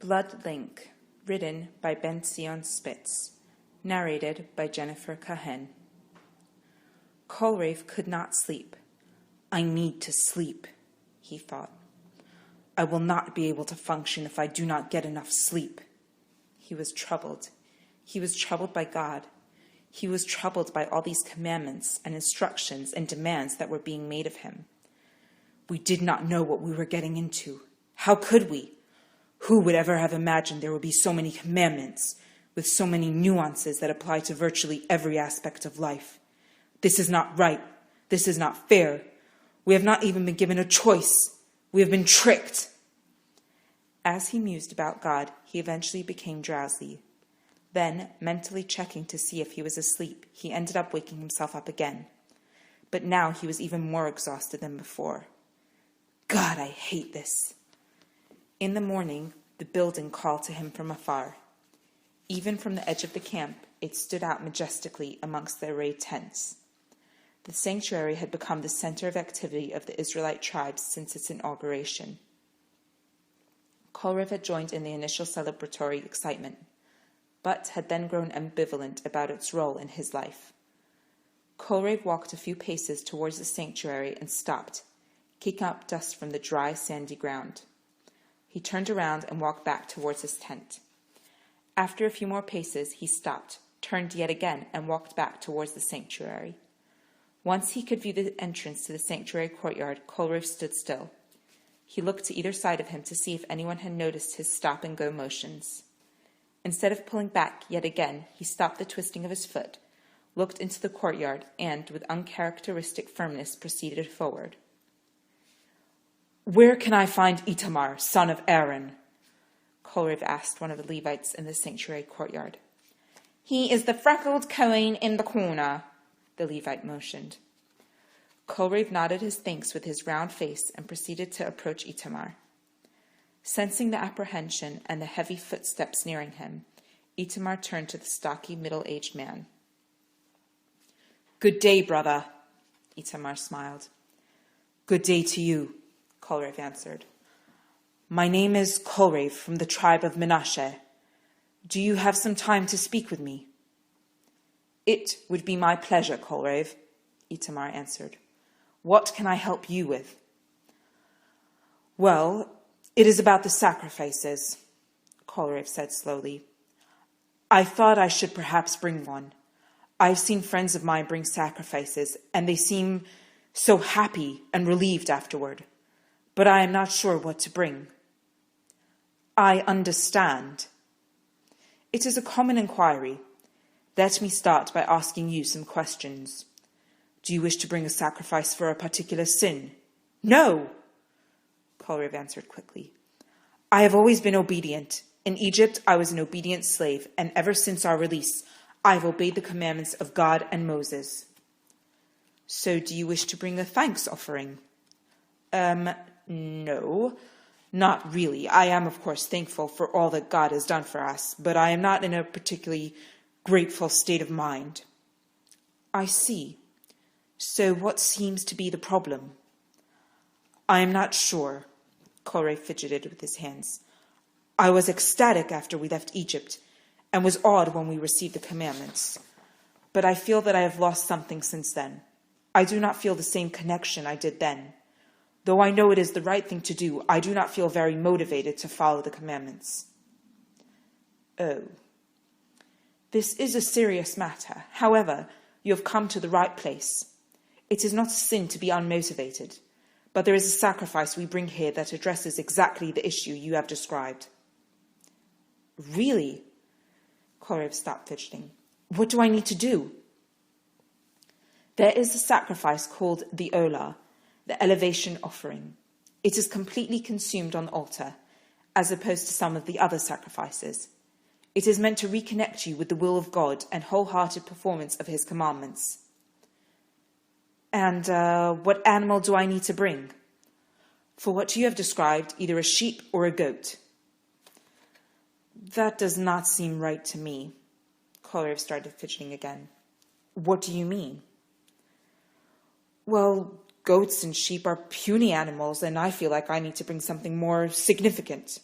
Blood Link, written by Ben-Tzion Spitz, narrated by Jennifer Kahen. Kolrev could not sleep. I need to sleep, he thought. I will not be able to function if I do not get enough sleep. He was troubled. He was troubled by God. He was troubled by all these commandments and instructions and demands that were being made of him. We did not know what we were getting into. How could we? Who would ever have imagined there would be so many commandments with so many nuances that apply to virtually every aspect of life? This is not right. This is not fair. We have not even been given a choice. We have been tricked. As he mused about God, he eventually became drowsy. Then, mentally checking to see if he was asleep, he ended up waking himself up again. But now he was even more exhausted than before. God, I hate this. In the morning, the building called to him from afar. Even from the edge of the camp, it stood out majestically amongst the arrayed tents. The sanctuary had become the center of activity of the Israelite tribes since its inauguration. Kolrev had joined in the initial celebratory excitement, but had then grown ambivalent about its role in his life. Kolrev walked a few paces towards the sanctuary and stopped, kicking up dust from the dry, sandy ground. He turned around and walked back towards his tent. After a few more paces, he stopped, turned yet again, and walked back towards the sanctuary. Once he could view the entrance to the sanctuary courtyard, Kolrev stood still. He looked to either side of him to see if anyone had noticed his stop-and-go motions. Instead of pulling back yet again, he stopped the twisting of his foot, looked into the courtyard, and, with uncharacteristic firmness, proceeded forward. "Where can I find Itamar, son of Aaron?" Kolrev asked one of the Levites in the sanctuary courtyard. "He is the freckled Kohen in the corner," the Levite motioned. Kolrev nodded his thanks with his round face and proceeded to approach Itamar. Sensing the apprehension and the heavy footsteps nearing him, Itamar turned to the stocky, middle-aged man. "Good day, brother," Itamar smiled. "Good day to you," Kolrev answered. "My name is Kolrev from the tribe of Menashe. Do you have some time to speak with me?" "It would be my pleasure, Kolrev," Itamar answered. "What can I help you with?" "Well, it is about the sacrifices," Kolrev said slowly. "I thought I should perhaps bring one. I've seen friends of mine bring sacrifices, and they seem so happy and relieved afterward. But I am not sure what to bring." "I understand. It is a common inquiry. Let me start by asking you some questions. Do you wish to bring a sacrifice for a particular sin?" "No," Kolrev answered quickly. "I have always been obedient. In Egypt, I was an obedient slave, and ever since our release, I have obeyed the commandments of God and Moses." "So do you wish to bring a thanks offering?" No, not really. I am, of course, thankful for all that God has done for us, but I am not in a particularly grateful state of mind." "I see. So what seems to be the problem?" "I am not sure." Kolrev fidgeted with his hands. "I was ecstatic after we left Egypt, and was awed when we received the commandments. But I feel that I have lost something since then. I do not feel the same connection I did then. Though I know it is the right thing to do, I do not feel very motivated to follow the commandments." "Oh. This is a serious matter. However, you have come to the right place. It is not a sin to be unmotivated, but there is a sacrifice we bring here that addresses exactly the issue you have described." "Really?" Kolrev stopped fidgeting. "What do I need to do?" "There is a sacrifice called the Olah, the elevation offering. It is completely consumed on the altar, as opposed to some of the other sacrifices. It is meant to reconnect you with the will of God and wholehearted performance of his commandments." "And what animal do I need to bring?" "For what you have described, either a sheep or a goat." "That does not seem right to me." Kolrev started fidgeting again. "What do you mean?" "Well, goats and sheep are puny animals, and I feel like I need to bring something more significant."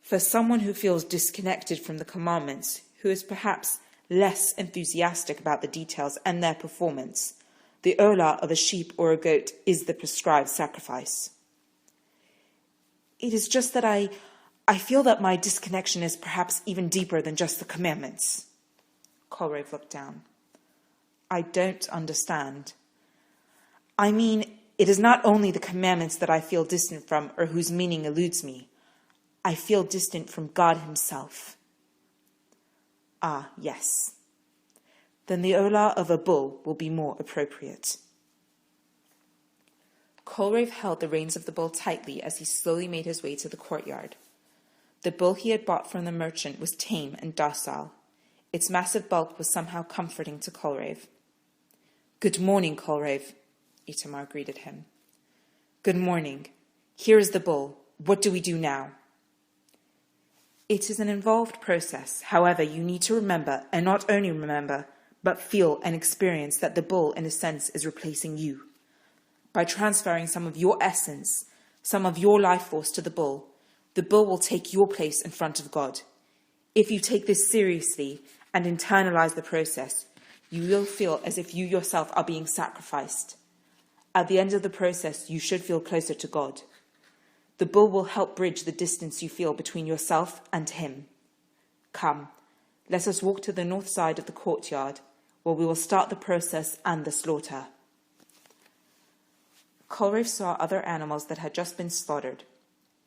For someone who feels disconnected from the commandments, who is perhaps less enthusiastic about the details and their performance, the olah of a sheep or a goat is the prescribed sacrifice. It is just that I feel that my disconnection is perhaps even deeper than just the commandments. Kolrev looked down. I don't understand. I mean, it is not only the commandments that I feel distant from or whose meaning eludes me. I feel distant from God himself. Ah, yes. Then the olah of a bull will be more appropriate. Kolrev held the reins of the bull tightly as he slowly made his way to the courtyard. The bull he had bought from the merchant was tame and docile. Its massive bulk was somehow comforting to Kolrev. Good morning, Kolrev, Itamar greeted him. Good morning. Here is the bull. What do we do now? It is an involved process. However, you need to remember, and not only remember, but feel and experience that the bull, in a sense, is replacing you. By transferring some of your essence, some of your life force to the bull will take your place in front of God. If you take this seriously and internalize the process, you will feel as if you yourself are being sacrificed. At the end of the process, you should feel closer to God. The bull will help bridge the distance you feel between yourself and him. Come, let us walk to the north side of the courtyard, where we will start the process and the slaughter. Kolrev saw other animals that had just been slaughtered.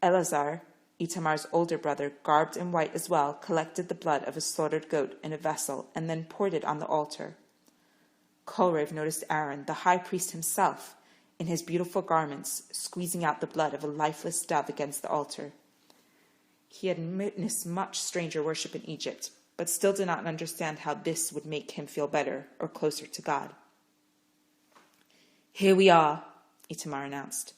Elazar, Itamar's older brother, garbed in white as well, collected the blood of a slaughtered goat in a vessel and then poured it on the altar. Kolrev noticed Aaron, the high priest himself, in his beautiful garments, squeezing out the blood of a lifeless dove against the altar. He had witnessed much stranger worship in Egypt, but still did not understand how this would make him feel better or closer to God. Here we are, Itamar announced.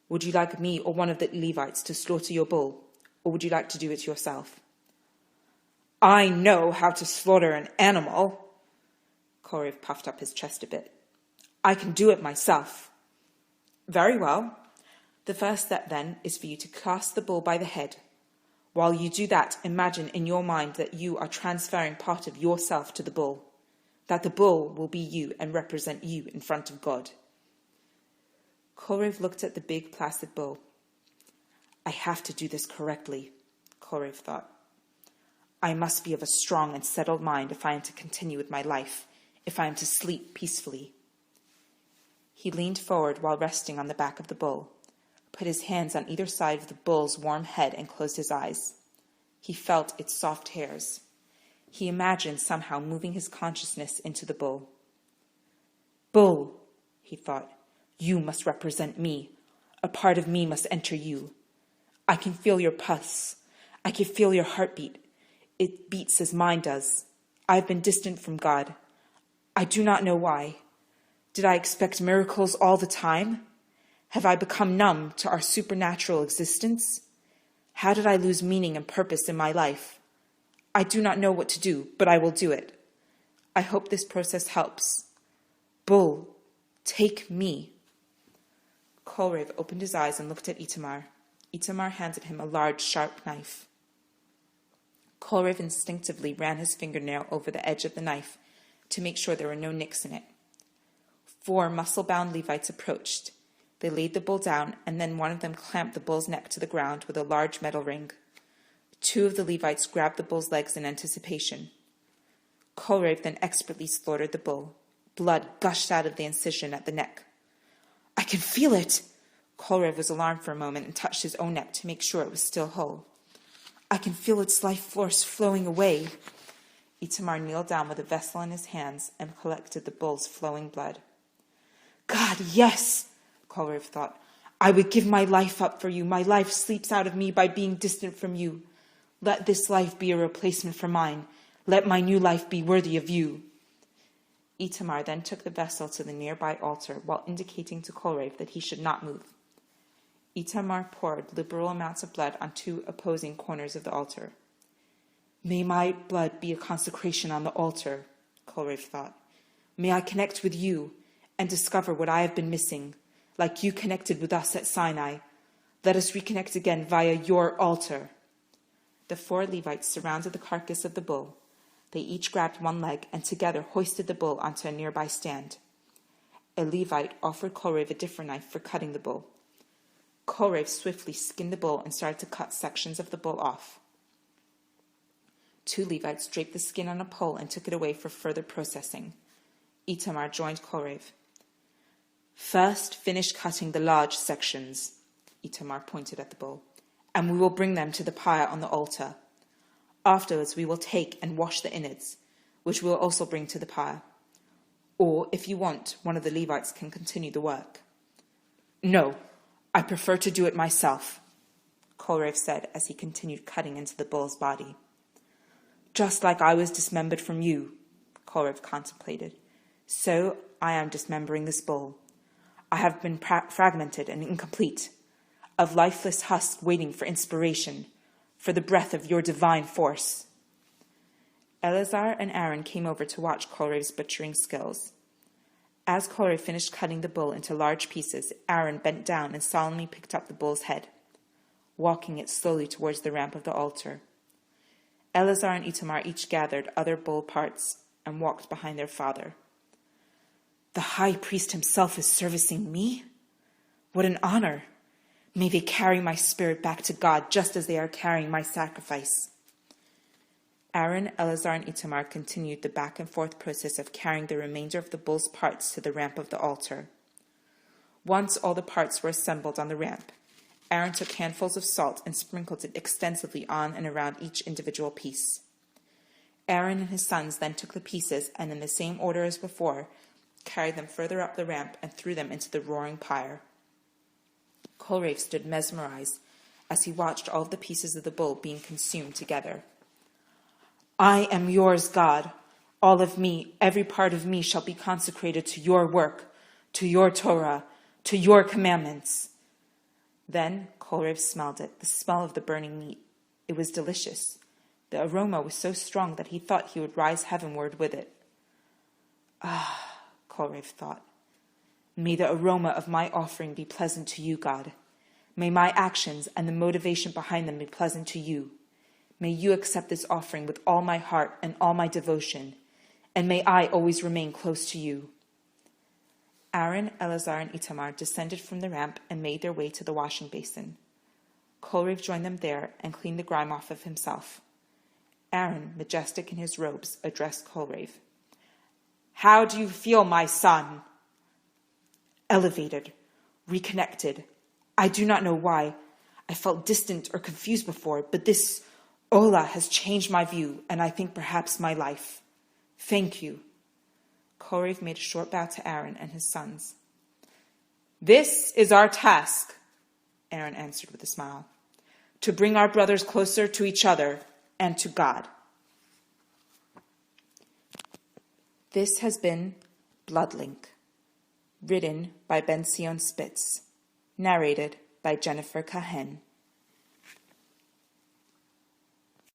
Would you like me or one of the Levites to slaughter your bull, or would you like to do it yourself? I know how to slaughter an animal. Kolrev puffed up his chest a bit. I can do it myself. Very well. The first step, then, is for you to cast the bull by the head. While you do that, imagine in your mind that you are transferring part of yourself to the bull, that the bull will be you and represent you in front of God. Kolrev looked at the big placid bull. I have to do this correctly, Kolrev thought. I must be of a strong and settled mind if I am to continue with my life, if I am to sleep peacefully. He leaned forward while resting on the back of the bull, put his hands on either side of the bull's warm head and closed his eyes. He felt its soft hairs. He imagined somehow moving his consciousness into the bull. Bull, he thought, you must represent me. A part of me must enter you. I can feel your pulse. I can feel your heartbeat. It beats as mine does. I have been distant from God. I do not know why. Did I expect miracles all the time? Have I become numb to our supernatural existence? How did I lose meaning and purpose in my life? I do not know what to do, but I will do it. I hope this process helps. Bull, take me. Kolrev opened his eyes and looked at Itamar. Itamar handed him a large, sharp knife. Kolrev instinctively ran his fingernail over the edge of the knife to make sure there were no nicks in it. 4 muscle-bound Levites approached. They laid the bull down, and then one of them clamped the bull's neck to the ground with a large metal ring. 2 of the Levites grabbed the bull's legs in anticipation. Kolrev then expertly slaughtered the bull. Blood gushed out of the incision at the neck. I can feel it! Kolrev was alarmed for a moment and touched his own neck to make sure it was still whole. I can feel its life force flowing away. Itamar kneeled down with a vessel in his hands and collected the bull's flowing blood. God, yes, Kolrev thought. I would give my life up for you. My life sleeps out of me by being distant from you. Let this life be a replacement for mine. Let my new life be worthy of you. Itamar then took the vessel to the nearby altar while indicating to Kolrev that he should not move. Itamar poured liberal amounts of blood on 2 opposing corners of the altar. May my blood be a consecration on the altar, Kolrev thought. May I connect with you and discover what I have been missing, like you connected with us at Sinai. Let us reconnect again via your altar. The 4 Levites surrounded the carcass of the bull. They each grabbed one leg and together hoisted the bull onto a nearby stand. A Levite offered Kolrev a different knife for cutting the bull. Kolrev swiftly skinned the bull and started to cut sections of the bull off. 2 Levites draped the skin on a pole and took it away for further processing. Itamar joined Kolrev. "First, finish cutting the large sections," Itamar pointed at the bull, "and we will bring them to the pyre on the altar. Afterwards, we will take and wash the innards, which we will also bring to the pyre. Or, if you want, one of the Levites can continue the work." "No, I prefer to do it myself," Kolrev said as he continued cutting into the bull's body. "Just like I was dismembered from you," Kolrev contemplated, "so I am dismembering this bull. I have been fragmented and incomplete, of lifeless husk waiting for inspiration, for the breath of your divine force." Eleazar and Aaron came over to watch Kolrev's butchering skills. As Kolrev finished cutting the bull into large pieces, Aaron bent down and solemnly picked up the bull's head, walking it slowly towards the ramp of the altar. Eleazar and Itamar each gathered other bull parts and walked behind their father. "The high priest himself is servicing me? What an honor! May they carry my spirit back to God just as they are carrying my sacrifice." Aaron, Eleazar, and Itamar continued the back and forth process of carrying the remainder of the bull's parts to the ramp of the altar. Once all the parts were assembled on the ramp, Aaron took handfuls of salt and sprinkled it extensively on and around each individual piece. Aaron and his sons then took the pieces and, in the same order as before, carried them further up the ramp and threw them into the roaring pyre. Kolrev stood mesmerized as he watched all of the pieces of the bull being consumed together. "I am yours, God. All of me, every part of me shall be consecrated to your work, to your Torah, to your commandments." Then Kolrev smelled it, the smell of the burning meat. It was delicious. The aroma was so strong that he thought he would rise heavenward with it. "Ah," Kolrev thought, "may the aroma of my offering be pleasant to you, God. May my actions and the motivation behind them be pleasant to you. May you accept this offering with all my heart and all my devotion, and may I always remain close to you." Aaron, Eleazar, and Itamar descended from the ramp and made their way to the washing basin. Kolrev joined them there and cleaned the grime off of himself. Aaron, majestic in his robes, addressed Kolrev. "How do you feel, my son?" "Elevated, reconnected. I do not know why. I felt distant or confused before, but this Ola has changed my view, and I think perhaps my life. Thank you." Kolrev made a short bow to Aaron and his sons. "This is our task," Aaron answered with a smile, "to bring our brothers closer to each other and to God." This has been Bloodlink, written by Ben-Tzion Spitz, narrated by Jennifer Kahen.